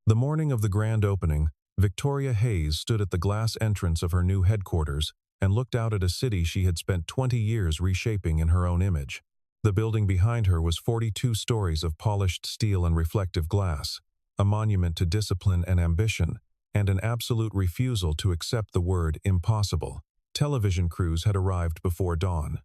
The morning of the grand opening, Victoria Hayes stood at the glass entrance of her new headquarters and looked out at a city she had spent 20 years reshaping in her own image. The building behind her was 42 stories of polished steel and reflective glass, a monument to discipline and ambition, and an absolute refusal to accept the word impossible. Television crews had arrived before dawn.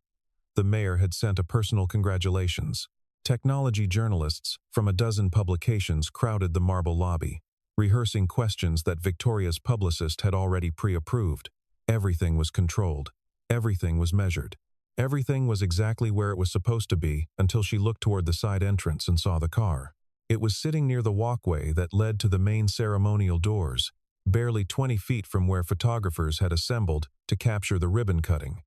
The mayor had sent a personal congratulations. Technology journalists from a dozen publications crowded the marble lobby, rehearsing questions that Victoria's publicist had already pre-approved. Everything was controlled. Everything was measured. Everything was exactly where it was supposed to be until she looked toward the side entrance and saw the car. It was sitting near the walkway that led to the main ceremonial doors, barely 20 feet from where photographers had assembled to capture the ribbon cutting.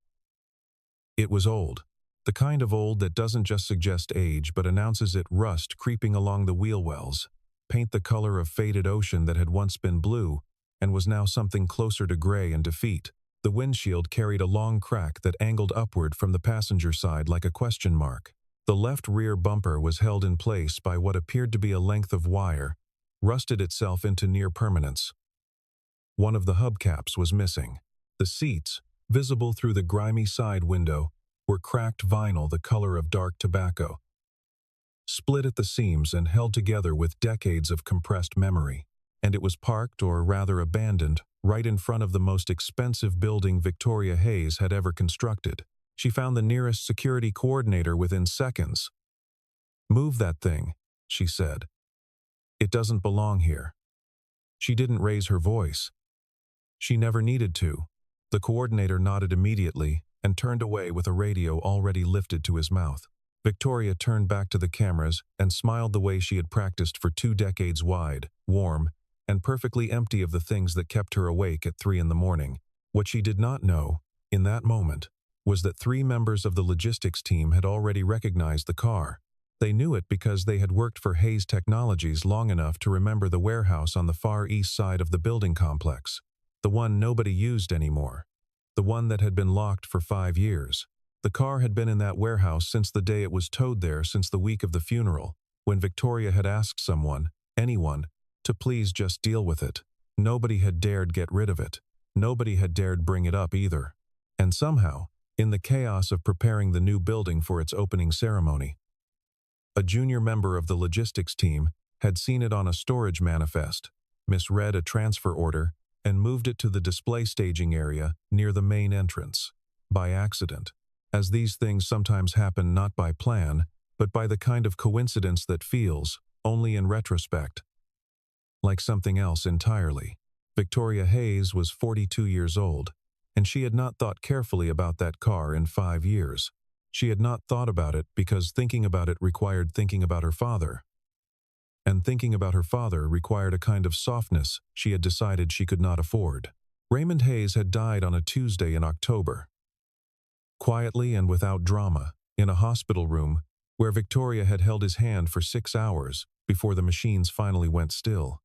It was old. The kind of old that doesn't just suggest age but announces it rust creeping along the wheel wells, paint the color of faded ocean that had once been blue and was now something closer to gray and defeat. The windshield carried a long crack that angled upward from the passenger side like a question mark. The left rear bumper was held in place by what appeared to be a length of wire, rusted itself into near permanence. One of the hubcaps was missing. The seats, visible through the grimy side window, were cracked vinyl the color of dark tobacco, split at the seams and held together with decades of compressed memory. And it was parked, or rather abandoned, right in front of the most expensive building Victoria Hayes had ever constructed. She found the nearest security coordinator within seconds. "Move that thing," she said. "It doesn't belong here." She didn't raise her voice. She never needed to. The coordinator nodded immediately and turned away with a radio already lifted to his mouth. Victoria turned back to the cameras and smiled the way she had practiced for 2 decades, wide, warm, and perfectly empty of the things that kept her awake at 3 in the morning. What she did not know, in that moment, was that 3 members of the logistics team had already recognized the car. They knew it because they had worked for Hayes Technologies long enough to remember the warehouse on the far east side of the building complex, the one nobody used anymore, the one that had been locked for 5 years. The car had been in that warehouse since the day it was towed there, since the week of the funeral, when Victoria had asked someone, anyone, to please just deal with it. Nobody had dared get rid of it. Nobody had dared bring it up either. And somehow, in the chaos of preparing the new building for its opening ceremony, a junior member of the logistics team had seen it on a storage manifest, misread a transfer order, and moved it to the display staging area near the main entrance, by accident, as these things sometimes happen not by plan, but by the kind of coincidence that feels, only in retrospect, like something else entirely. Victoria Hayes was 42 years old, and she had not thought carefully about that car in 5 years. She had not thought about it because thinking about it required thinking about her father. And thinking about her father required a kind of softness she had decided she could not afford. Raymond Hayes had died on a Tuesday in October. Quietly and without drama, in a hospital room where Victoria had held his hand for 6 hours before the machines finally went still.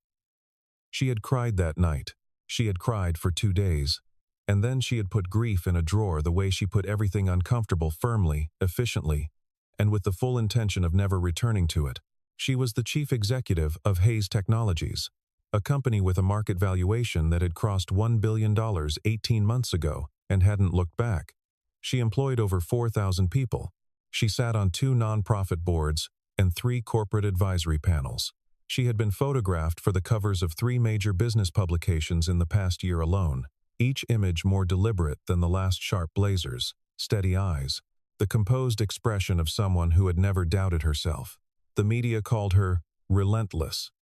She had cried that night. She had cried for 2 days. And then she had put grief in a drawer the way she put everything uncomfortable firmly, efficiently, and with the full intention of never returning to it. She was the chief executive of Hayes Technologies, a company with a market valuation that had crossed $1 billion 18 months ago and hadn't looked back. She employed over 4,000 people. She sat on 2 nonprofit boards and 3 corporate advisory panels. She had been photographed for the covers of 3 major business publications in the past year alone, each image more deliberate than the last, sharp blazers, steady eyes, the composed expression of someone who had never doubted herself. The media called her relentless.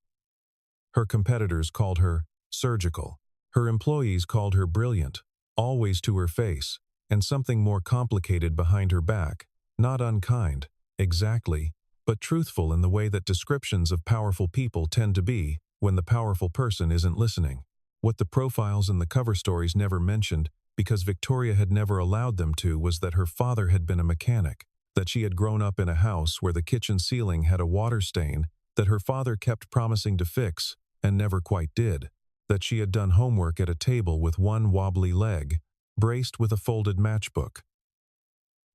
Her competitors called her surgical. Her employees called her brilliant, always to her face, and something more complicated behind her back, not unkind, exactly, but truthful in the way that descriptions of powerful people tend to be when the powerful person isn't listening. What the profiles and the cover stories never mentioned, because Victoria had never allowed them to, was that her father had been a mechanic, that she had grown up in a house where the kitchen ceiling had a water stain that her father kept promising to fix and never quite did, that she had done homework at a table with one wobbly leg, braced with a folded matchbook,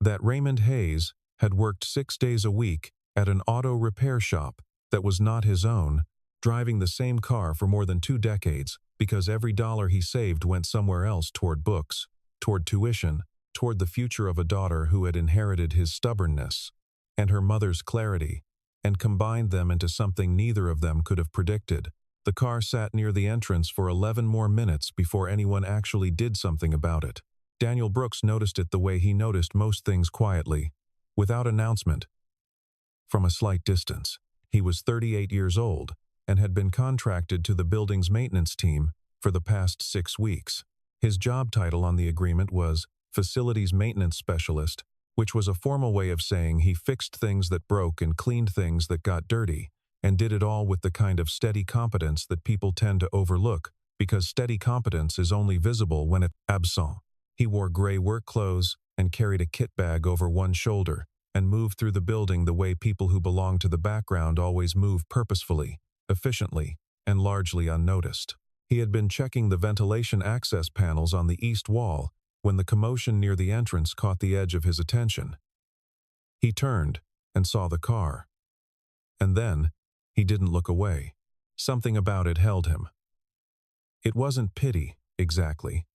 that Raymond Hayes had worked 6 days a week at an auto repair shop that was not his own, driving the same car for more than 2 decades because every dollar he saved went somewhere else toward books, toward tuition, toward the future of a daughter who had inherited his stubbornness and her mother's clarity, and combined them into something neither of them could have predicted. The car sat near the entrance for 11 more minutes before anyone actually did something about it. Daniel Brooks noticed it the way he noticed most things, quietly, without announcement. From a slight distance. He was 38 years old and had been contracted to the building's maintenance team for the past 6 weeks. His job title on the agreement was Facilities Maintenance Specialist, which was a formal way of saying he fixed things that broke and cleaned things that got dirty, and did it all with the kind of steady competence that people tend to overlook, because steady competence is only visible when it's absent. He wore gray work clothes and carried a kit bag over one shoulder, and moved through the building the way people who belong to the background always move, purposefully, efficiently, and largely unnoticed. He had been checking the ventilation access panels on the east wall when the commotion near the entrance caught the edge of his attention. He turned and saw the car. And then, he didn't look away. Something about it held him. It wasn't pity, exactly.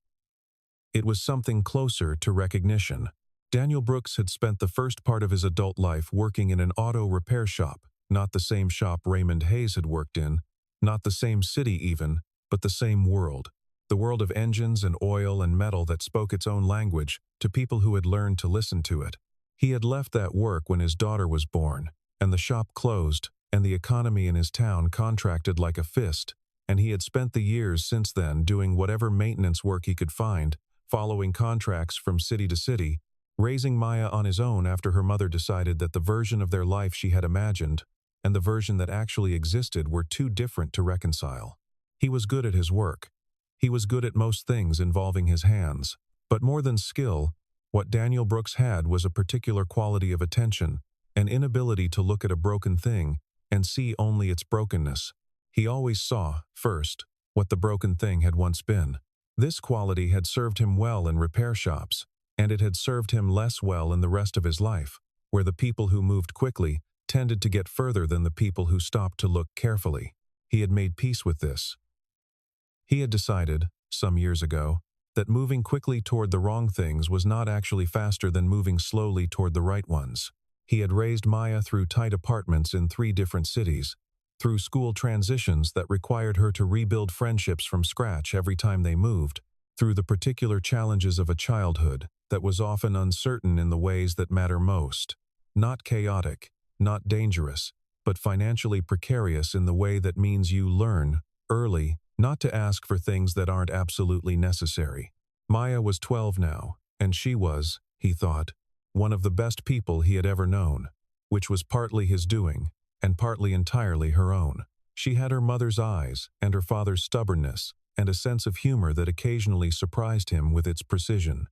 It was something closer to recognition. Daniel Brooks had spent the first part of his adult life working in an auto repair shop, not the same shop Raymond Hayes had worked in, not the same city even, but the same world. The world of engines and oil and metal that spoke its own language to people who had learned to listen to it. He had left that work when his daughter was born, and the shop closed, and the economy in his town contracted like a fist, and he had spent the years since then doing whatever maintenance work he could find, following contracts from city to city, raising Maya on his own after her mother decided that the version of their life she had imagined and the version that actually existed were too different to reconcile. He was good at his work. He was good at most things involving his hands. But more than skill, what Daniel Brooks had was a particular quality of attention, an inability to look at a broken thing and see only its brokenness. He always saw, first, what the broken thing had once been. This quality had served him well in repair shops, and it had served him less well in the rest of his life, where the people who moved quickly tended to get further than the people who stopped to look carefully. He had made peace with this. He had decided, some years ago, that moving quickly toward the wrong things was not actually faster than moving slowly toward the right ones. He had raised Maya through tight apartments in 3 different cities, through school transitions that required her to rebuild friendships from scratch every time they moved, through the particular challenges of a childhood that was often uncertain in the ways that matter most, not chaotic, not dangerous, but financially precarious in the way that means you learn, early, not to ask for things that aren't absolutely necessary. Maya was 12 now, and she was, he thought, one of the best people he had ever known, which was partly his doing, and partly entirely her own. She had her mother's eyes, and her father's stubbornness, and a sense of humor that occasionally surprised him with its precision.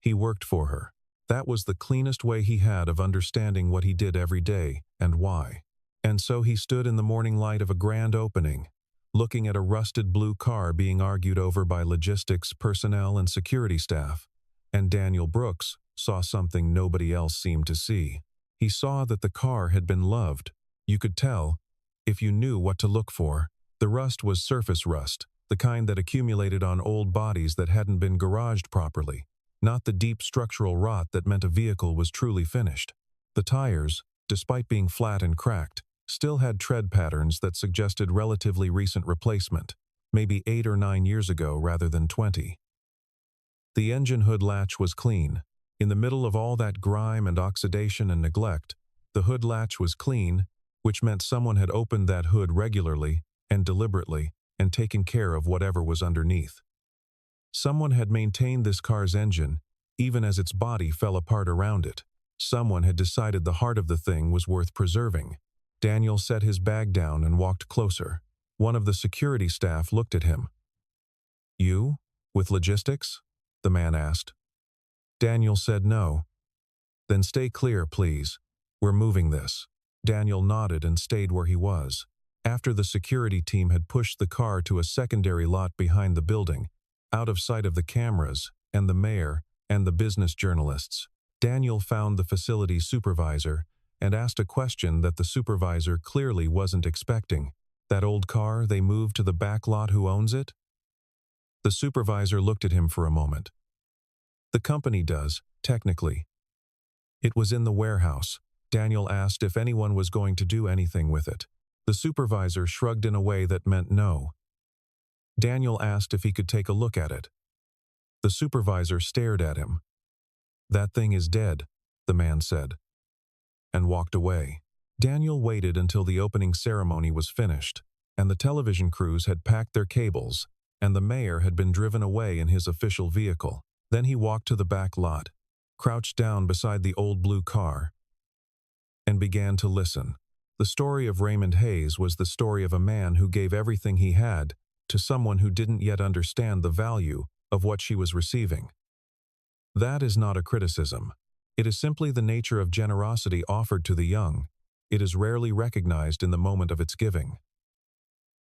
He worked for her. That was the cleanest way he had of understanding what he did every day, and why. And so he stood in the morning light of a grand opening, looking at a rusted blue car being argued over by logistics, personnel, and security staff, and Daniel Brooks saw something nobody else seemed to see. He saw that the car had been loved. You could tell, if you knew what to look for. The rust was surface rust, the kind that accumulated on old bodies that hadn't been garaged properly, not the deep structural rot that meant a vehicle was truly finished. The tires, despite being flat and cracked, still had tread patterns that suggested relatively recent replacement, maybe 8 or 9 years ago rather than 20. The engine hood latch was clean. In the middle of all that grime and oxidation and neglect, the hood latch was clean, which meant someone had opened that hood regularly and deliberately and taken care of whatever was underneath. Someone had maintained this car's engine, even as its body fell apart around it. Someone had decided the heart of the thing was worth preserving. Daniel set his bag down and walked closer. One of the security staff looked at him. "You? With logistics?" the man asked. Daniel said no. "Then stay clear, please. We're moving this." Daniel nodded and stayed where he was. After the security team had pushed the car to a secondary lot behind the building, out of sight of the cameras and the mayor and the business journalists, Daniel found the facility supervisor and asked a question that the supervisor clearly wasn't expecting. That old car they moved to the back lot, who owns it? The supervisor looked at him for a moment. The company does, technically. It was in the warehouse. Daniel asked if anyone was going to do anything with it. The supervisor shrugged in a way that meant no. Daniel asked if he could take a look at it. The supervisor stared at him. "That thing is dead," the man said, and walked away. Daniel waited until the opening ceremony was finished, and the television crews had packed their cables, and the mayor had been driven away in his official vehicle. Then he walked to the back lot, crouched down beside the old blue car, and began to listen. The story of Raymond Hayes was the story of a man who gave everything he had to someone who didn't yet understand the value of what she was receiving. That is not a criticism. It is simply the nature of generosity offered to the young. It is rarely recognized in the moment of its giving.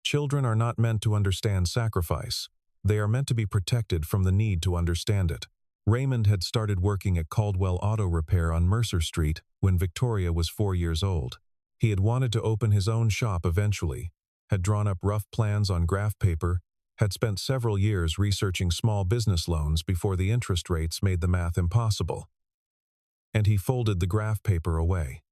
Children are not meant to understand sacrifice. They are meant to be protected from the need to understand it. Raymond had started working at Caldwell Auto Repair on Mercer Street when Victoria was 4 years old. He had wanted to open his own shop eventually, had drawn up rough plans on graph paper, had spent several years researching small business loans before the interest rates made the math impossible. And he folded the graph paper away.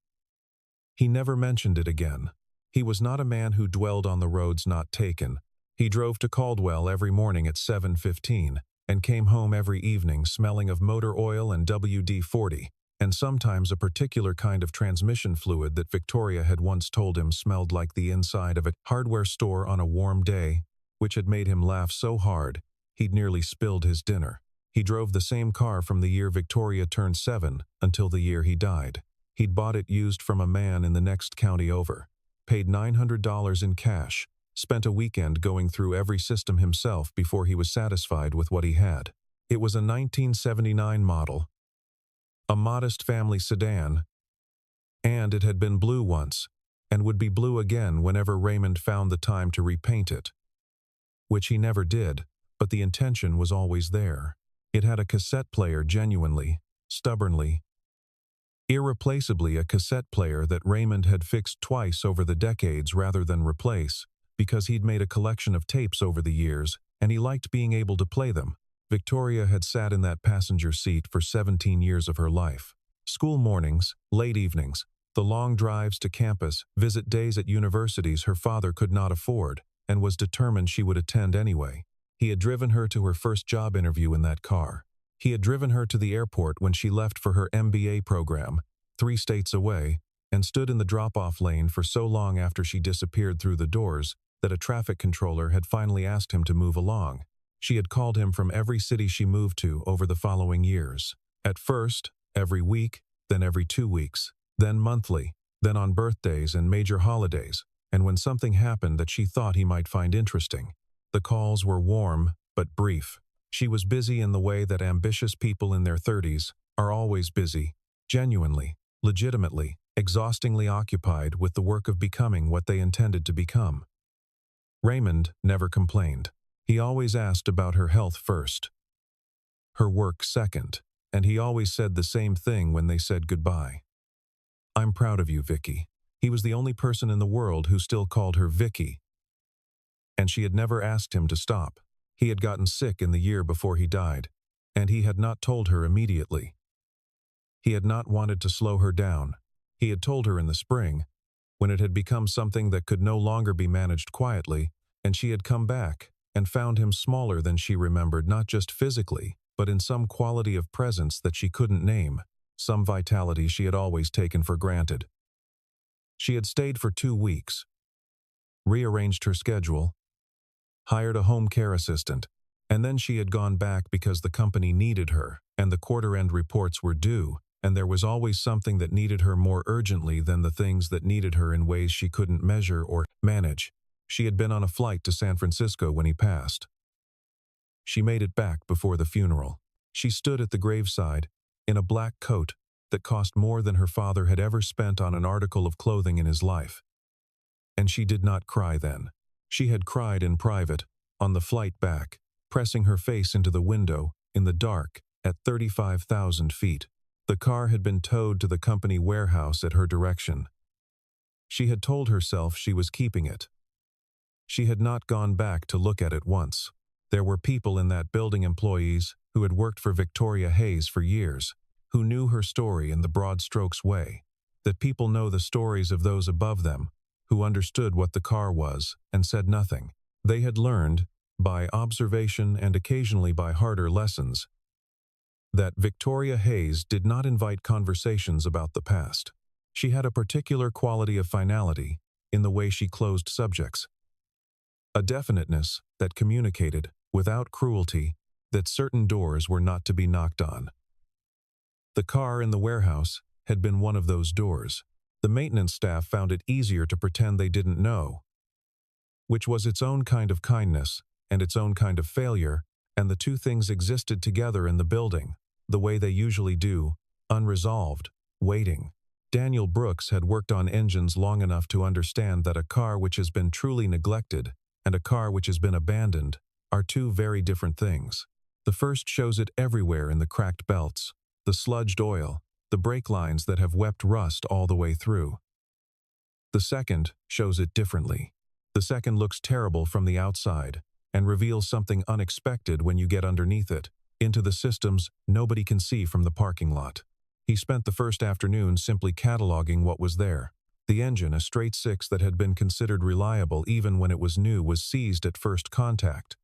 He never mentioned it again. He was not a man who dwelled on the roads not taken. He drove to Caldwell every morning at 7:15 and came home every evening smelling of motor oil and WD-40, and sometimes a particular kind of transmission fluid that Victoria had once told him smelled like the inside of a hardware store on a warm day, which had made him laugh so hard he'd nearly spilled his dinner. He drove the same car from the year Victoria turned 7 until the year he died. He'd bought it used from a man in the next county over, paid $900 in cash, spent a weekend going through every system himself before he was satisfied with what he had. It was a 1979 model, a modest family sedan, and it had been blue once, and would be blue again whenever Raymond found the time to repaint it. Which he never did, but the intention was always there. It had a cassette player, genuinely, stubbornly, irreplaceably a cassette player that Raymond had fixed twice over the decades rather than replace, because he'd made a collection of tapes over the years, and he liked being able to play them. Victoria had sat in that passenger seat for 17 years of her life. School mornings, late evenings, the long drives to campus, visit days at universities her father could not afford, and was determined she would attend anyway. He had driven her to her first job interview in that car. He had driven her to the airport when she left for her MBA program, 3 states away, and stood in the drop-off lane for so long after she disappeared through the doors that a traffic controller had finally asked him to move along. She had called him from every city she moved to over the following years. At first, every week, then every 2 weeks, then monthly, then on birthdays and major holidays, and when something happened that she thought he might find interesting. The calls were warm, but brief. She was busy in the way that ambitious people in their 30s are always busy, genuinely, legitimately, exhaustingly occupied with the work of becoming what they intended to become. Raymond never complained. He always asked about her health first, her work second, and he always said the same thing when they said goodbye. "I'm proud of you, Vicky." He was the only person in the world who still called her Vicky, and she had never asked him to stop. He had gotten sick in the year before he died, and he had not told her immediately. He had not wanted to slow her down. He had told her in the spring, when it had become something that could no longer be managed quietly, and she had come back and found him smaller than she remembered, not just physically, but in some quality of presence that she couldn't name, some vitality she had always taken for granted. She had stayed for 2 weeks, rearranged her schedule, hired a home care assistant, and then she had gone back because the company needed her, and the quarter-end reports were due, and there was always something that needed her more urgently than the things that needed her in ways she couldn't measure or manage. She had been on a flight to San Francisco when he passed. She made it back before the funeral. She stood at the graveside, in a black coat that cost more than her father had ever spent on an article of clothing in his life. And she did not cry then. She had cried in private, on the flight back, pressing her face into the window, in the dark, at 35,000 feet. The car had been towed to the company warehouse at her direction. She had told herself she was keeping it. She had not gone back to look at it once. There were people in that building, employees who had worked for Victoria Hayes for years, who knew her story in the broad strokes way that people know the stories of those above them, who understood what the car was and said nothing. They had learned, by observation and occasionally by harder lessons, that Victoria Hayes did not invite conversations about the past. She had a particular quality of finality in the way she closed subjects, a definiteness that communicated, without cruelty, that certain doors were not to be knocked on. The car in the warehouse had been one of those doors. The maintenance staff found it easier to pretend they didn't know, which was its own kind of kindness and its own kind of failure, and the two things existed together in the building, the way they usually do, unresolved, waiting. Daniel Brooks had worked on engines long enough to understand that a car which has been truly neglected and a car which has been abandoned are two very different things. The first shows it everywhere in the cracked belts, the sludged oil, the brake lines that have wept rust all the way through. The second shows it differently. The second looks terrible from the outside and reveals something unexpected when you get underneath it, into the systems nobody can see from the parking lot. He spent the first afternoon simply cataloging what was there. The engine, a straight six that had been considered reliable even when it was new, was seized at first contact.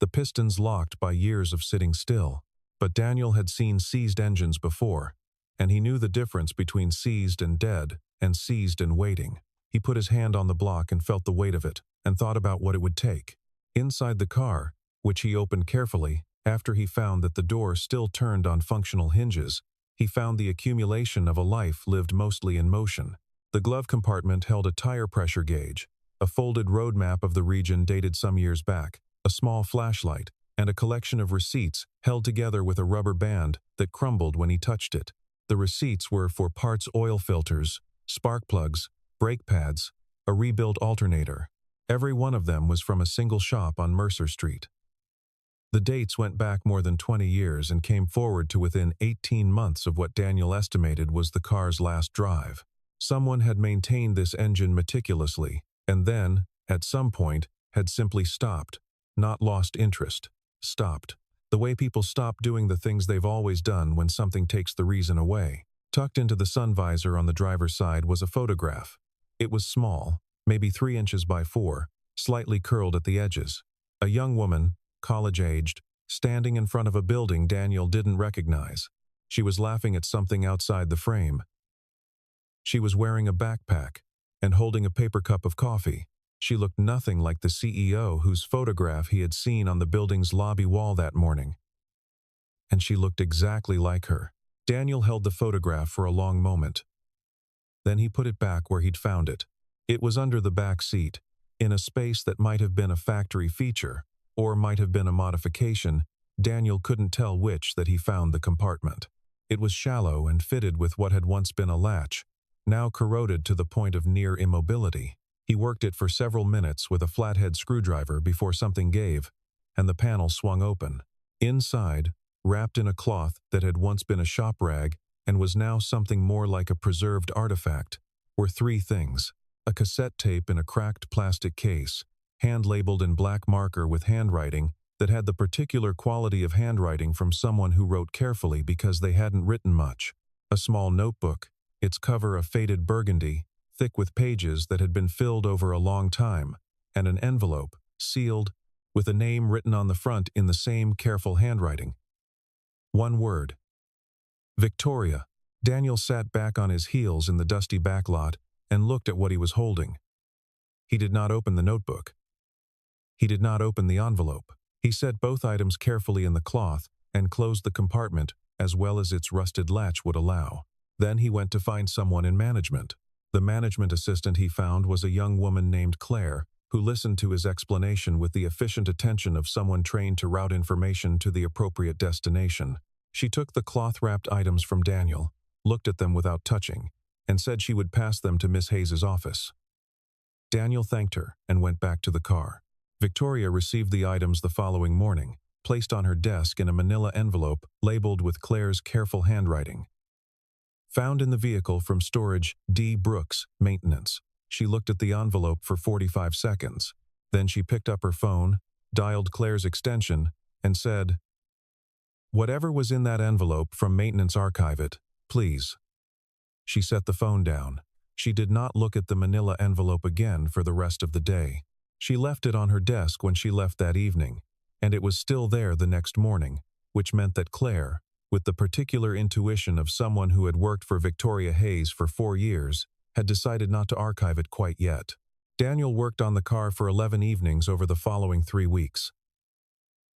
The pistons locked by years of sitting still. But Daniel had seen seized engines before, and he knew the difference between seized and dead and seized and waiting. He put his hand on the block and felt the weight of it, and thought about what it would take. Inside the car, which he opened carefully, after he found that the door still turned on functional hinges, he found the accumulation of a life lived mostly in motion. The glove compartment held a tire pressure gauge, a folded road map of the region dated some years back, a small flashlight, and a collection of receipts held together with a rubber band that crumbled when he touched it. The receipts were for parts, oil filters, spark plugs, brake pads, a rebuilt alternator. Every one of them was from a single shop on Mercer Street. The dates went back more than 20 years and came forward to within 18 months of what Daniel estimated was the car's last drive. Someone had maintained this engine meticulously, and then, at some point, had simply stopped, not lost interest. Stopped. The way people stop doing the things they've always done when something takes the reason away. Tucked into the sun visor on the driver's side was a photograph. It was small, maybe 3 inches by 4, slightly curled at the edges. A young woman, college-aged, standing in front of a building Daniel didn't recognize. She was laughing at something outside the frame. She was wearing a backpack and holding a paper cup of coffee. She looked nothing like the CEO whose photograph he had seen on the building's lobby wall that morning. And she looked exactly like her. Daniel held the photograph for a long moment. Then he put it back where he'd found it. It was under the back seat, in a space that might have been a factory feature, or might have been a modification. Daniel couldn't tell which that he found the compartment. It was shallow and fitted with what had once been a latch, now corroded to the point of near immobility. He worked it for several minutes with a flathead screwdriver before something gave, and the panel swung open. Inside, wrapped in a cloth that had once been a shop rag and was now something more like a preserved artifact, were 3 things: a cassette tape in a cracked plastic case, hand-labeled in black marker with handwriting that had the particular quality of handwriting from someone who wrote carefully because they hadn't written much, a small notebook, its cover a faded burgundy, thick with pages that had been filled over a long time, and an envelope, sealed, with a name written on the front in the same careful handwriting. 1 word. Victoria. Daniel sat back on his heels in the dusty backlot and looked at what he was holding. He did not open the notebook. He did not open the envelope. He set both items carefully in the cloth and closed the compartment as well as its rusted latch would allow. Then he went to find someone in management. The management assistant he found was a young woman named Claire, who listened to his explanation with the efficient attention of someone trained to route information to the appropriate destination. She took the cloth-wrapped items from Daniel, looked at them without touching, and said she would pass them to Miss Hayes's office. Daniel thanked her and went back to the car. Victoria received the items the following morning, placed on her desk in a manila envelope labeled with Claire's careful handwriting. Found in the vehicle from storage, D. Brooks, maintenance. She looked at the envelope for 45 seconds. Then she picked up her phone, dialed Claire's extension, and said, "Whatever was in that envelope from maintenance, archive it, please." She set the phone down. She did not look at the manila envelope again for the rest of the day. She left it on her desk when she left that evening, and it was still there the next morning, which meant that Claire, with the particular intuition of someone who had worked for Victoria Hayes for 4 years, had decided not to archive it quite yet. Daniel worked on the car for 11 evenings over the following 3 weeks.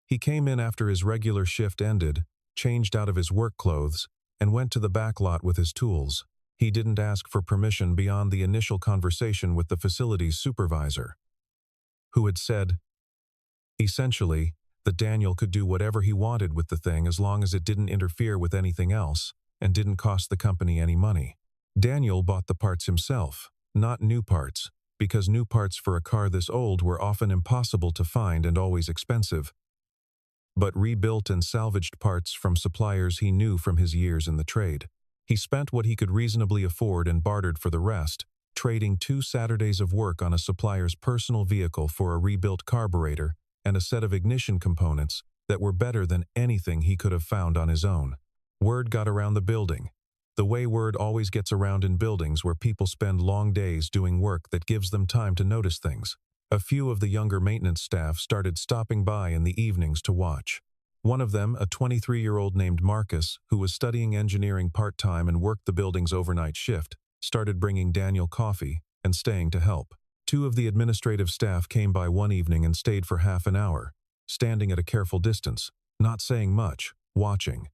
He came in after his regular shift ended, changed out of his work clothes, and went to the back lot with his tools. He didn't ask for permission beyond the initial conversation with the facility's supervisor, who had said, essentially, that Daniel could do whatever he wanted with the thing as long as it didn't interfere with anything else and didn't cost the company any money. Daniel bought the parts himself, not new parts, because new parts for a car this old were often impossible to find and always expensive, but rebuilt and salvaged parts from suppliers he knew from his years in the trade. He spent what he could reasonably afford and bartered for the rest, trading 2 Saturdays of work on a supplier's personal vehicle for a rebuilt carburetor and a set of ignition components that were better than anything he could have found on his own. Word got around the building, the way word always gets around in buildings where people spend long days doing work that gives them time to notice things. A few of the younger maintenance staff started stopping by in the evenings to watch. One of them, a 23-year-old named Marcus, who was studying engineering part-time and worked the building's overnight shift, started bringing Daniel coffee and staying to help. 2 of the administrative staff came by one evening and stayed for half an hour, standing at a careful distance, not saying much, watching.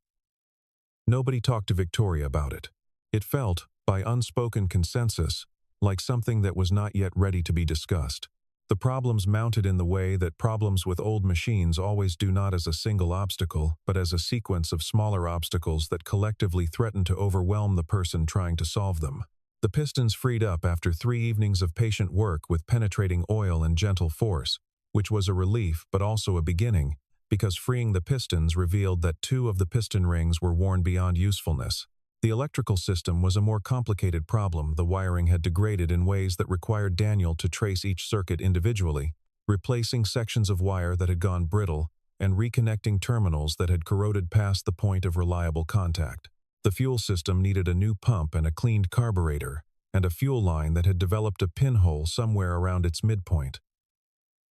Nobody talked to Victoria about it. It felt, by unspoken consensus, like something that was not yet ready to be discussed. The problems mounted in the way that problems with old machines always do, not as a single obstacle, but as a sequence of smaller obstacles that collectively threaten to overwhelm the person trying to solve them. The pistons freed up after 3 evenings of patient work with penetrating oil and gentle force, which was a relief but also a beginning, because freeing the pistons revealed that 2 of the piston rings were worn beyond usefulness. The electrical system was a more complicated problem. The wiring had degraded in ways that required Daniel to trace each circuit individually, replacing sections of wire that had gone brittle and reconnecting terminals that had corroded past the point of reliable contact. The fuel system needed a new pump and a cleaned carburetor, and a fuel line that had developed a pinhole somewhere around its midpoint.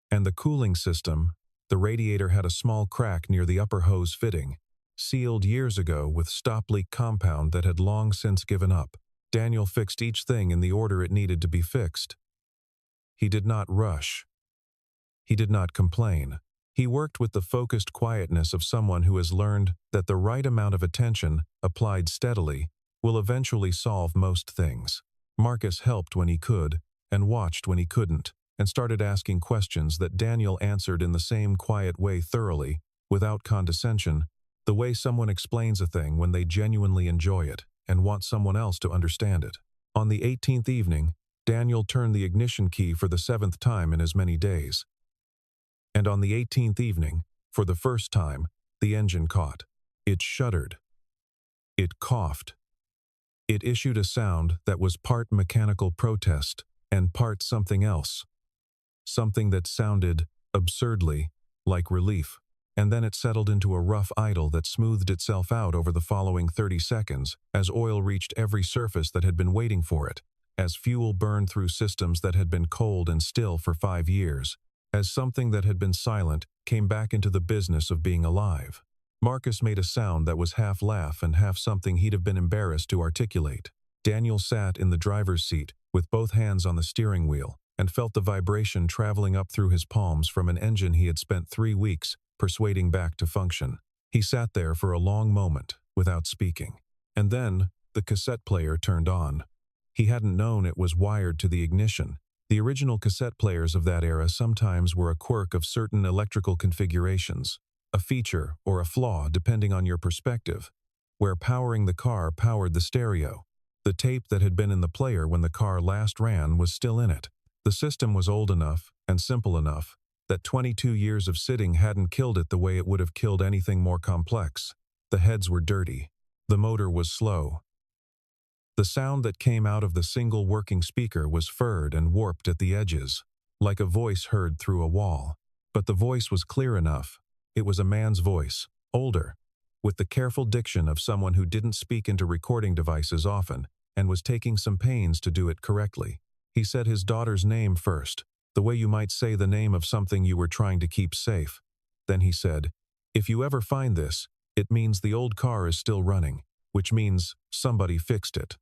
And the cooling system, the radiator had a small crack near the upper hose fitting, sealed years ago with stop-leak compound that had long since given up. Daniel fixed each thing in the order it needed to be fixed. He did not rush. He did not complain. He worked with the focused quietness of someone who has learned that the right amount of attention, applied steadily, will eventually solve most things. Marcus helped when he could, and watched when he couldn't, and started asking questions that Daniel answered in the same quiet way, thoroughly, without condescension, the way someone explains a thing when they genuinely enjoy it and want someone else to understand it. On the 18th evening, Daniel turned the ignition key for the 7th time in as many days. And on the 18th evening, for the first time, the engine caught. It shuddered. It coughed. It issued a sound that was part mechanical protest and part something else. Something that sounded, absurdly, like relief. And then it settled into a rough idle that smoothed itself out over the following 30 seconds as oil reached every surface that had been waiting for it, as fuel burned through systems that had been cold and still for 5 years, as something that had been silent came back into the business of being alive. Marcus made a sound that was half laugh and half something he'd have been embarrassed to articulate. Daniel sat in the driver's seat with both hands on the steering wheel and felt the vibration traveling up through his palms from an engine he had spent 3 weeks persuading back to function. He sat there for a long moment without speaking. And then the cassette player turned on. He hadn't known it was wired to the ignition. The original cassette players of that era sometimes were a quirk of certain electrical configurations, a feature or a flaw depending on your perspective, where powering the car powered the stereo. The tape that had been in the player when the car last ran was still in it. The system was old enough and simple enough that 22 years of sitting hadn't killed it the way it would have killed anything more complex. The heads were dirty. The motor was slow. The sound that came out of the single working speaker was furred and warped at the edges. like a voice heard through a wall. But the voice was clear enough. It was a man's voice, older, with the careful diction of someone who didn't speak into recording devices often and was taking some pains to do it correctly. He said his daughter's name first, the way you might say the name of something you were trying to keep safe. Then he said, "If you ever find this, it means the old car is still running, which means somebody fixed it.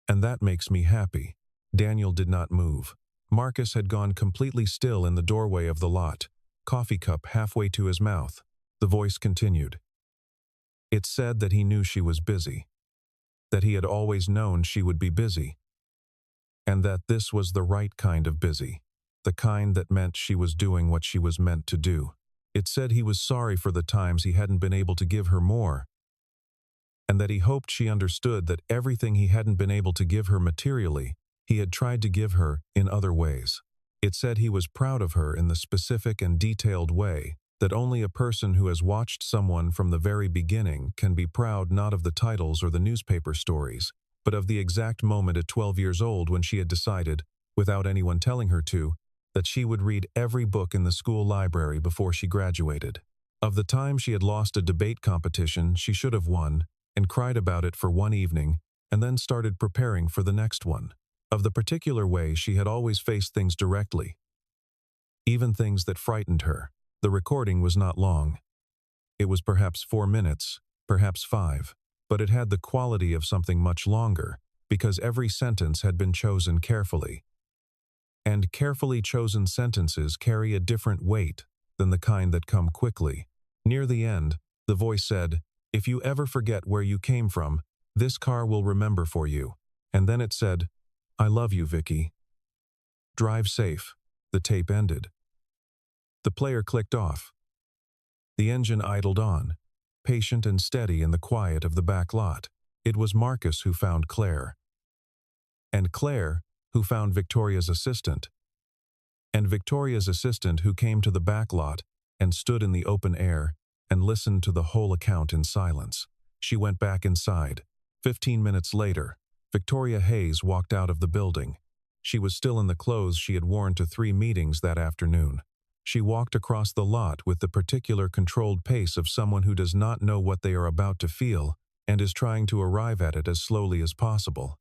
And that makes me happy." Daniel did not move. Marcus had gone completely still in the doorway of the lot, coffee cup halfway to his mouth. The voice continued. It said that he knew she was busy, that he had always known she would be busy, and that this was the right kind of busy, the kind that meant she was doing what she was meant to do. It said he was sorry for the times he hadn't been able to give her more, and that he hoped she understood that everything he hadn't been able to give her materially, he had tried to give her in other ways. It said he was proud of her in the specific and detailed way that only a person who has watched someone from the very beginning can be proud not of the titles or the newspaper stories, but of the exact moment at 12 years old when she had decided, without anyone telling her to, that she would read every book in the school library before she graduated. Of the time she had lost a debate competition she should have won, and cried about it for one evening, and then started preparing for the next one. Of the particular way she had always faced things directly, even things that frightened her. The recording was not long. It was perhaps 4 minutes, perhaps 5, but it had the quality of something much longer, because every sentence had been chosen carefully. And carefully chosen sentences carry a different weight than the kind that come quickly. Near the end, the voice said, "If you ever forget where you came from, this car will remember for you." And then it said, "I love you, Vicky. Drive safe." The tape ended. The player clicked off. The engine idled on, patient and steady in the quiet of the back lot. It was Marcus who found Claire. And Claire who found Victoria's assistant. And Victoria's assistant who came to the back lot and stood in the open air and listened to the whole account in silence. She went back inside. 15 minutes later, Victoria Hayes walked out of the building. She was still in the clothes she had worn to 3 meetings that afternoon. She walked across the lot with the particular controlled pace of someone who does not know what they are about to feel and is trying to arrive at it as slowly as possible.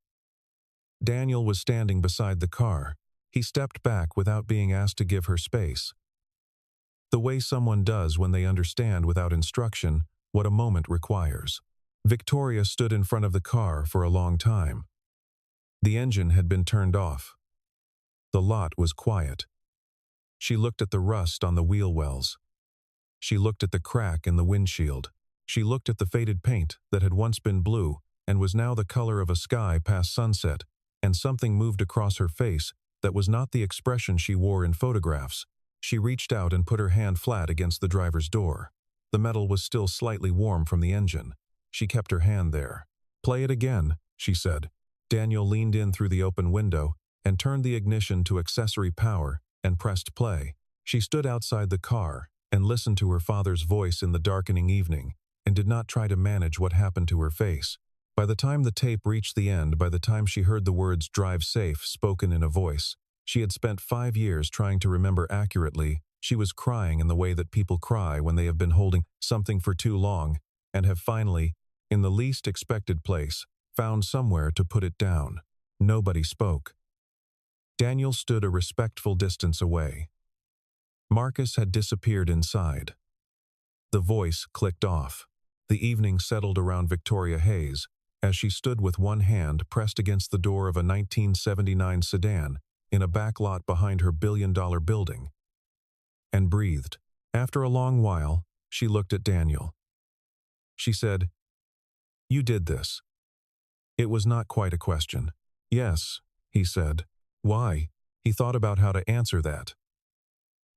Daniel was standing beside the car. He stepped back without being asked to give her space. The way someone does when they understand without instruction what a moment requires. Victoria stood in front of the car for a long time. The engine had been turned off. The lot was quiet. She looked at the rust on the wheel wells. She looked at the crack in the windshield. She looked at the faded paint that had once been blue and was now the color of a sky past sunset, and something moved across her face that was not the expression she wore in photographs. She reached out and put her hand flat against the driver's door. The metal was still slightly warm from the engine. She kept her hand there. "Play it again," she said. Daniel leaned in through the open window and turned the ignition to accessory power and pressed play. She stood outside the car and listened to her father's voice in the darkening evening and did not try to manage what happened to her face. By the time the tape reached the end, by the time she heard the words "drive safe" spoken in a voice she had spent 5 years trying to remember accurately, she was crying in the way that people cry when they have been holding something for too long and have finally, in the least expected place, found somewhere to put it down. Nobody spoke. Daniel stood a respectful distance away. Marcus had disappeared inside. The voice clicked off. The evening settled around Victoria Hayes as she stood with one hand pressed against the door of a 1979 sedan in a back lot behind her billion-dollar building, and breathed. After a long while, she looked at Daniel. She said, "You did this." It was not quite a question. "Yes," he said. Why? He thought about how to answer that.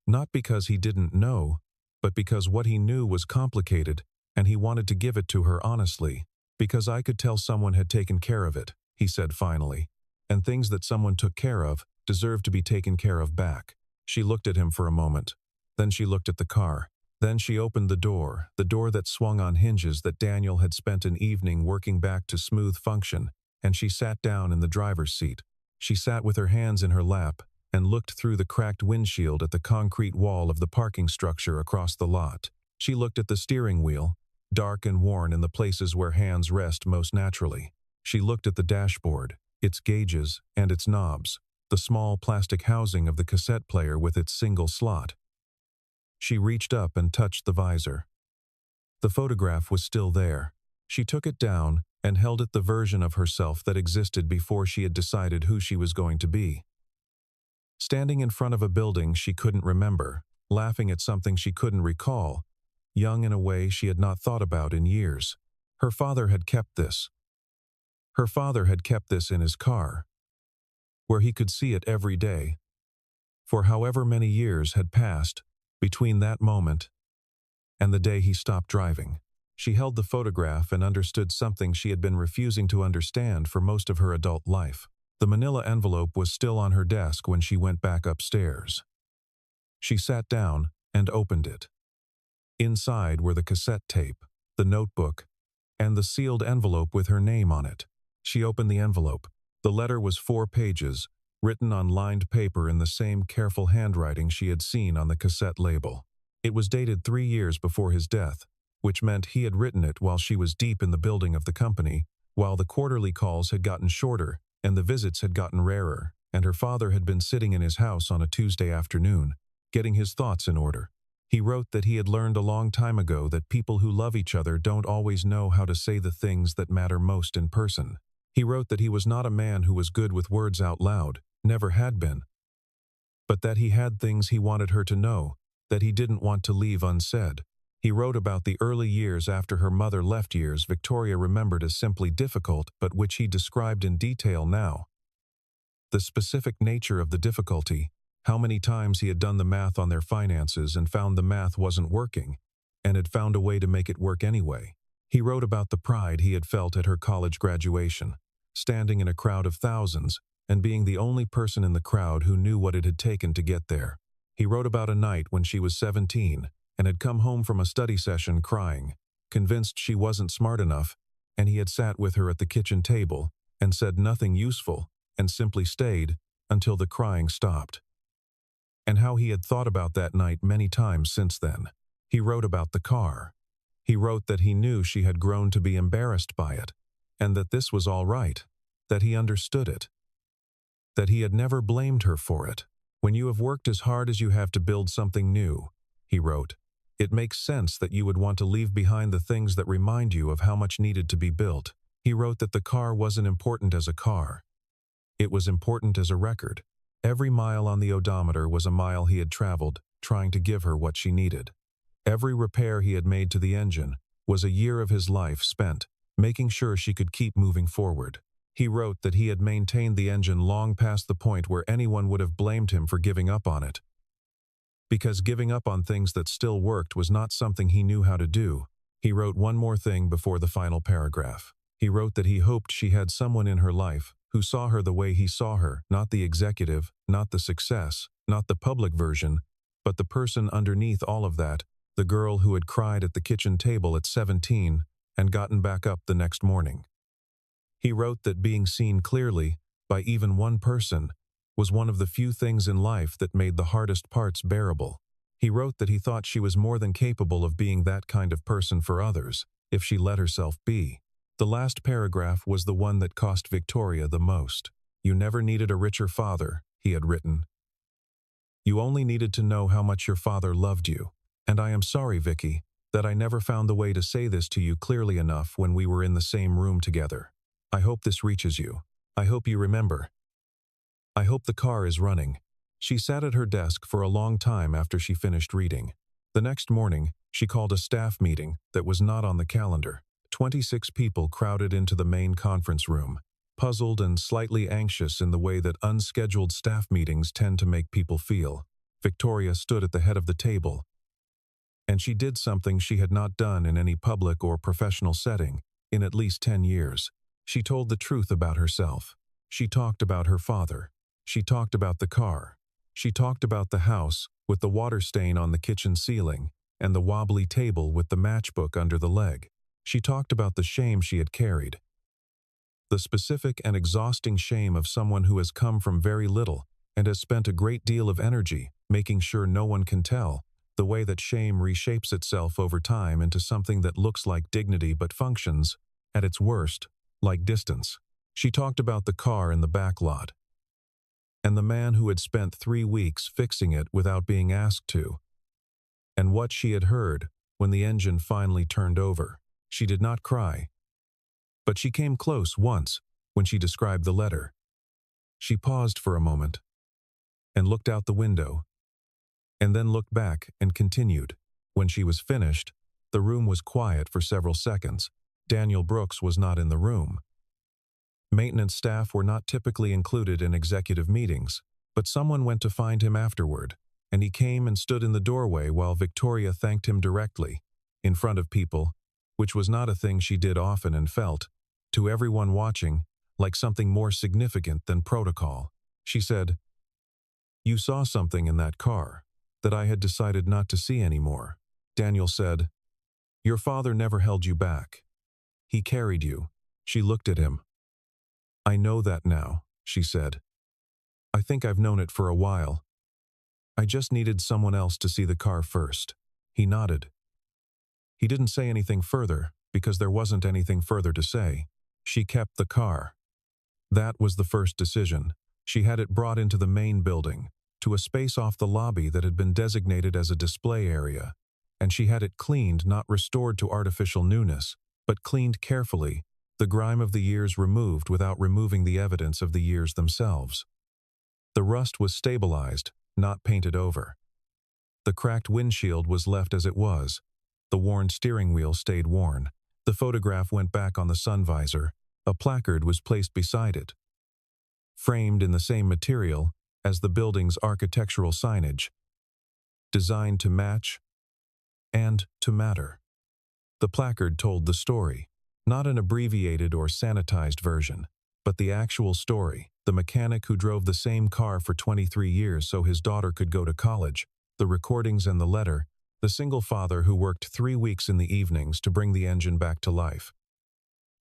Not because he didn't know, but because what he knew was complicated, and he wanted to give it to her honestly. "Because I could tell someone had taken care of it," he said finally. "And things that someone took care of deserve to be taken care of back." She looked at him for a moment. Then she looked at the car. Then she opened the door that swung on hinges that Daniel had spent an evening working back to smooth function, and she sat down in the driver's seat. She sat with her hands in her lap and looked through the cracked windshield at the concrete wall of the parking structure across the lot. She looked at the steering wheel, dark and worn in the places where hands rest most naturally. She looked at the dashboard, its gauges and its knobs, the small plastic housing of the cassette player with its single slot. She reached up and touched the visor. The photograph was still there. She took it down and held it the version of herself that existed before she had decided who she was going to be. Standing in front of a building she couldn't remember, laughing at something she couldn't recall, young in a way she had not thought about in years. Her father had kept this. Her father had kept this in his car, where he could see it every day. For however many years had passed between that moment and the day he stopped driving. She held the photograph and understood something she had been refusing to understand for most of her adult life. The manila envelope was still on her desk when she went back upstairs. She sat down and opened it. Inside were the cassette tape, the notebook, and the sealed envelope with her name on it. She opened the envelope. The letter was 4 pages, written on lined paper in the same careful handwriting she had seen on the cassette label. It was dated 3 years before his death, which meant he had written it while she was deep in the building of the company, while the quarterly calls had gotten shorter and the visits had gotten rarer, and her father had been sitting in his house on a Tuesday afternoon, getting his thoughts in order. He wrote that he had learned a long time ago that people who love each other don't always know how to say the things that matter most in person. He wrote that he was not a man who was good with words out loud, never had been, but that he had things he wanted her to know, that he didn't want to leave unsaid. He wrote about the early years after her mother left, years Victoria remembered as simply difficult, but which he described in detail now. The specific nature of the difficulty, how many times he had done the math on their finances and found the math wasn't working, and had found a way to make it work anyway. He wrote about the pride he had felt at her college graduation, standing in a crowd of thousands, and being the only person in the crowd who knew what it had taken to get there. He wrote about a night when she was 17, and had come home from a study session crying, convinced she wasn't smart enough, and he had sat with her at the kitchen table and said nothing useful and simply stayed until the crying stopped. And how he had thought about that night many times since then. He wrote about the car. He wrote that he knew she had grown to be embarrassed by it, and that this was all right, that he understood it, that he had never blamed her for it. When you have worked as hard as you have to build something new, he wrote, it makes sense that you would want to leave behind the things that remind you of how much needed to be built. He wrote that the car wasn't important as a car. It was important as a record. Every mile on the odometer was a mile he had traveled, trying to give her what she needed. Every repair he had made to the engine was a year of his life spent making sure she could keep moving forward. He wrote that he had maintained the engine long past the point where anyone would have blamed him for giving up on it. Because giving up on things that still worked was not something he knew how to do. He wrote one more thing before the final paragraph. He wrote that he hoped she had someone in her life who saw her the way he saw her, not the executive, not the success, not the public version, but the person underneath all of that, the girl who had cried at the kitchen table at 17 and gotten back up the next morning. He wrote that being seen clearly, by even one person, was one of the few things in life that made the hardest parts bearable. He wrote that he thought she was more than capable of being that kind of person for others, if she let herself be. The last paragraph was the one that cost Victoria the most. You never needed a richer father, he had written. You only needed to know how much your father loved you. And I am sorry, Vicky, that I never found the way to say this to you clearly enough when we were in the same room together. I hope this reaches you. I hope you remember. I hope the car is running. She sat at her desk for a long time after she finished reading. The next morning, she called a staff meeting that was not on the calendar. 26 people crowded into the main conference room, puzzled and slightly anxious in the way that unscheduled staff meetings tend to make people feel. Victoria stood at the head of the table, and she did something she had not done in any public or professional setting in at least 10 years. She told the truth about herself. She talked about her father. She talked about the car. She talked about the house with the water stain on the kitchen ceiling and the wobbly table with the matchbook under the leg. She talked about the shame she had carried. The specific and exhausting shame of someone who has come from very little and has spent a great deal of energy making sure no one can tell, the way that shame reshapes itself over time into something that looks like dignity but functions, at its worst, like distance. She talked about the car in the back lot, and the man who had spent 3 weeks fixing it without being asked to, and what she had heard when the engine finally turned over. She did not cry, but she came close once when she described the letter. She paused for a moment and looked out the window, and then looked back and continued. When she was finished, the room was quiet for several seconds. Daniel Brooks was not in the room. Maintenance staff were not typically included in executive meetings, but someone went to find him afterward, and he came and stood in the doorway while Victoria thanked him directly, in front of people, which was not a thing she did often and felt, to everyone watching, like something more significant than protocol. She said, "You saw something in that car that I had decided not to see anymore." Daniel said, "Your father never held you back. He carried you." She looked at him. "I know that now," she said. "I think I've known it for a while. I just needed someone else to see the car first." He nodded. He didn't say anything further because there wasn't anything further to say. She kept the car. That was the first decision. She had it brought into the main building, to a space off the lobby that had been designated as a display area, and she had it cleaned, not restored to artificial newness, but cleaned carefully, the grime of the years removed without removing the evidence of the years themselves. The rust was stabilized, not painted over. The cracked windshield was left as it was. The worn steering wheel stayed worn. The photograph went back on the sun visor. A placard was placed beside it, framed in the same material as the building's architectural signage, designed to match and to matter. The placard told the story, not an abbreviated or sanitized version, but the actual story. The mechanic who drove the same car for 23 years so his daughter could go to college, the recordings and the letter, the single father who worked 3 weeks in the evenings to bring the engine back to life.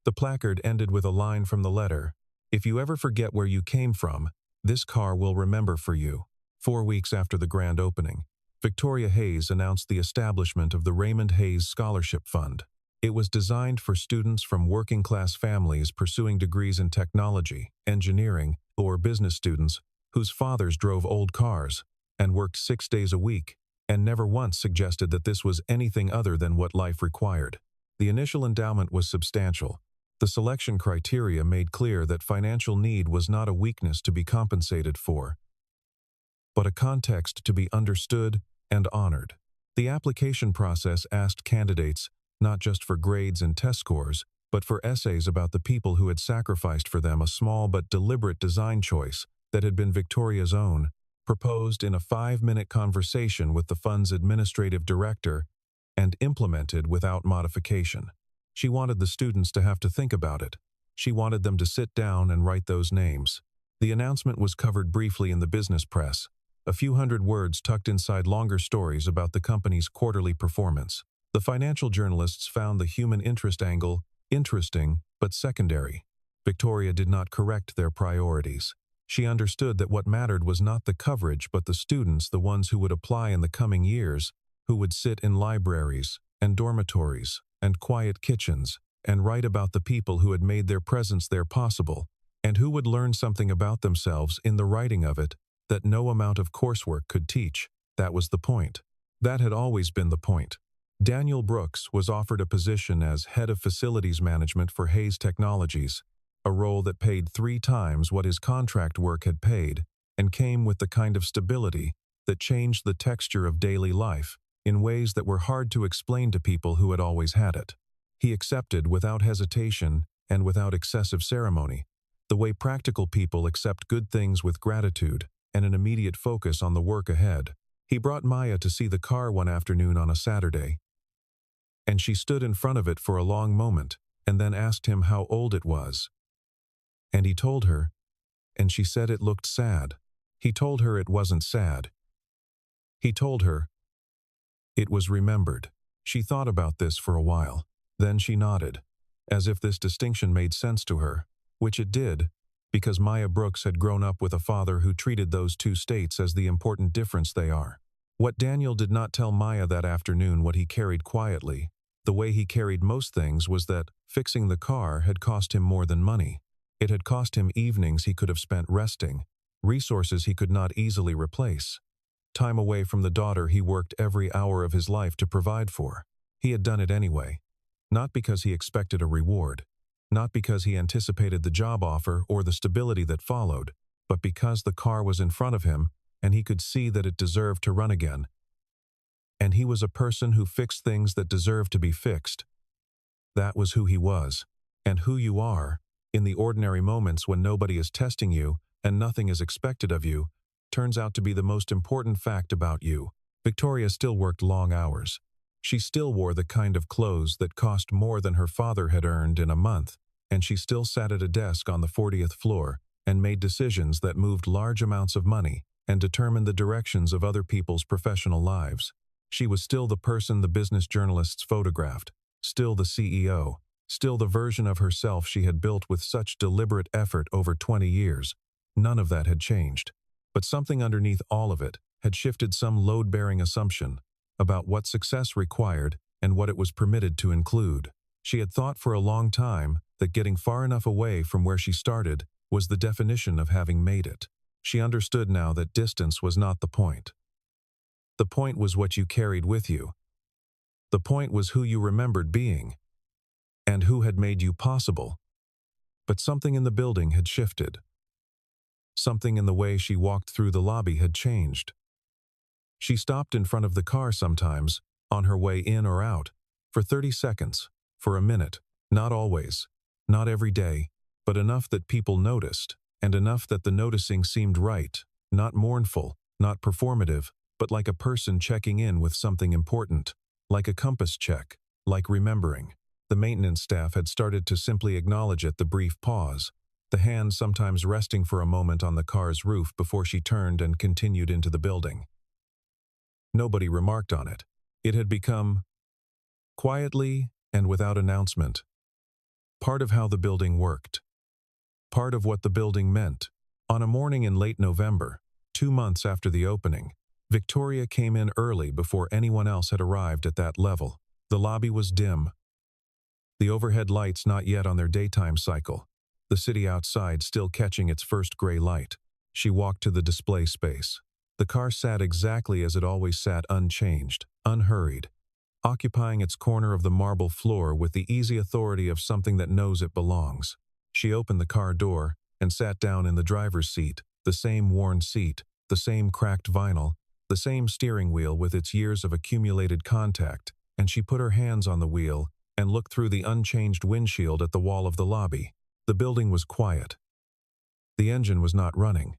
The placard ended with a line from the letter, "If you ever forget where you came from, this car will remember for you." 4 weeks after the grand opening, Victoria Hayes announced the establishment of the Raymond Hayes Scholarship Fund. It was designed for students from working-class families pursuing degrees in technology, engineering, or business students whose fathers drove old cars and worked 6 days a week, and never once suggested that this was anything other than what life required. The initial endowment was substantial. The selection criteria made clear that financial need was not a weakness to be compensated for, but a context to be understood and honored. The application process asked candidates not just for grades and test scores, but for essays about the people who had sacrificed for them, a small but deliberate design choice that had been Victoria's own, proposed in a 5-minute conversation with the fund's administrative director and implemented without modification. She wanted the students to have to think about it. She wanted them to sit down and write those names. The announcement was covered briefly in the business press, a few hundred words tucked inside longer stories about the company's quarterly performance. The financial journalists found the human interest angle interesting but secondary. Victoria did not correct their priorities. She understood that what mattered was not the coverage but the students, the ones who would apply in the coming years, who would sit in libraries and dormitories and quiet kitchens and write about the people who had made their presence there possible, and who would learn something about themselves in the writing of it that no amount of coursework could teach. That was the point. That had always been the point. Daniel Brooks was offered a position as head of facilities management for Hayes Technologies, a role that paid 3 times what his contract work had paid and came with the kind of stability that changed the texture of daily life in ways that were hard to explain to people who had always had it. He accepted without hesitation and without excessive ceremony, the way practical people accept good things with gratitude and an immediate focus on the work ahead. He brought Maya to see the car one afternoon on a Saturday, and she stood in front of it for a long moment and then asked him how old it was. And he told her, and she said it looked sad. He told her it wasn't sad. He told her it was remembered. She thought about this for a while. Then she nodded, as if this distinction made sense to her, which it did, because Maya Brooks had grown up with a father who treated those two states as the important difference they are. What Daniel did not tell Maya that afternoon, what he carried quietly, the way he carried most things, was that fixing the car had cost him more than money. It had cost him evenings he could have spent resting, resources he could not easily replace, time away from the daughter he worked every hour of his life to provide for. He had done it anyway, not because he expected a reward, not because he anticipated the job offer or the stability that followed, but because the car was in front of him and he could see that it deserved to run again. And he was a person who fixed things that deserved to be fixed. That was who he was, and who you are, in the ordinary moments when nobody is testing you and nothing is expected of you, turns out to be the most important fact about you. Victoria still worked long hours. She still wore the kind of clothes that cost more than her father had earned in a month, and she still sat at a desk on the 40th floor and made decisions that moved large amounts of money and determined the directions of other people's professional lives. She was still the person the business journalists photographed, still the CEO, still the version of herself she had built with such deliberate effort over 20 years. None of that had changed. But something underneath all of it had shifted, some load-bearing assumption about what success required and what it was permitted to include. She had thought for a long time that getting far enough away from where she started was the definition of having made it. She understood now that distance was not the point. The point was what you carried with you. The point was who you remembered being, and who had made you possible. But something in the building had shifted. Something in the way she walked through the lobby had changed. She stopped in front of the car sometimes, on her way in or out, for 30 seconds, for a minute, not always, not every day, but enough that people noticed, and enough that the noticing seemed right, not mournful, not performative, but like a person checking in with something important, like a compass check, like remembering. The maintenance staff had started to simply acknowledge it, the brief pause, the hand sometimes resting for a moment on the car's roof before she turned and continued into the building. Nobody remarked on it. It had become, quietly and without announcement, part of how the building worked, part of what the building meant. On a morning in late November, 2 months after the opening, Victoria came in early before anyone else had arrived at that level. The lobby was dim, the overhead lights not yet on their daytime cycle, the city outside still catching its first gray light. She walked to the display space. The car sat exactly as it always sat, unchanged, unhurried, occupying its corner of the marble floor with the easy authority of something that knows it belongs. She opened the car door and sat down in the driver's seat, the same worn seat, the same cracked vinyl, the same steering wheel with its years of accumulated contact, and she put her hands on the wheel and looked through the unchanged windshield at the wall of the lobby. The building was quiet. The engine was not running.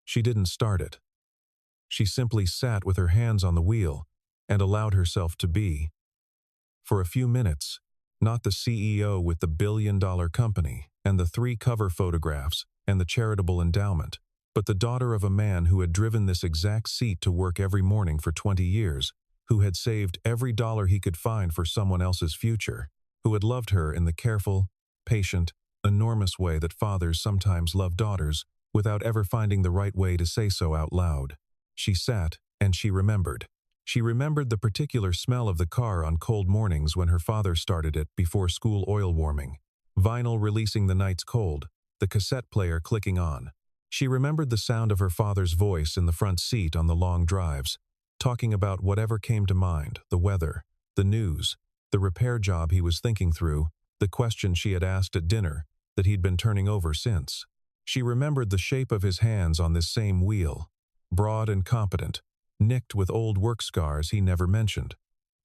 She didn't start it. She simply sat with her hands on the wheel and allowed herself to be. For a few minutes, not the CEO with the billion-dollar company and the 3 cover photographs and the charitable endowment, but the daughter of a man who had driven this exact seat to work every morning for 20 years, who had saved every dollar he could find for someone else's future, who had loved her in the careful, patient, enormous way that fathers sometimes love daughters without ever finding the right way to say so out loud. She sat, and she remembered. She remembered the particular smell of the car on cold mornings when her father started it before school oil warming, vinyl releasing the night's cold, the cassette player clicking on. She remembered the sound of her father's voice in the front seat on the long drives, talking about whatever came to mind, the weather, the news, the repair job he was thinking through, the question she had asked at dinner that he'd been turning over since. She remembered the shape of his hands on this same wheel, broad and competent, nicked with old work scars he never mentioned.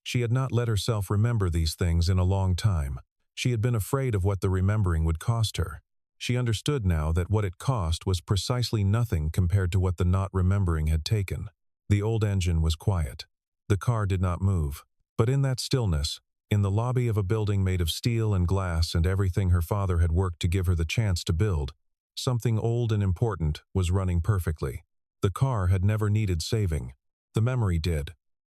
She had not let herself remember these things in a long time. She had been afraid of what the remembering would cost her. She understood now that what it cost was precisely nothing compared to what the not remembering had taken. The old engine was quiet. The car did not move. But in that stillness, in the lobby of a building made of steel and glass and everything her father had worked to give her the chance to build, something old and important was running perfectly. The car had never needed saving. The memory did.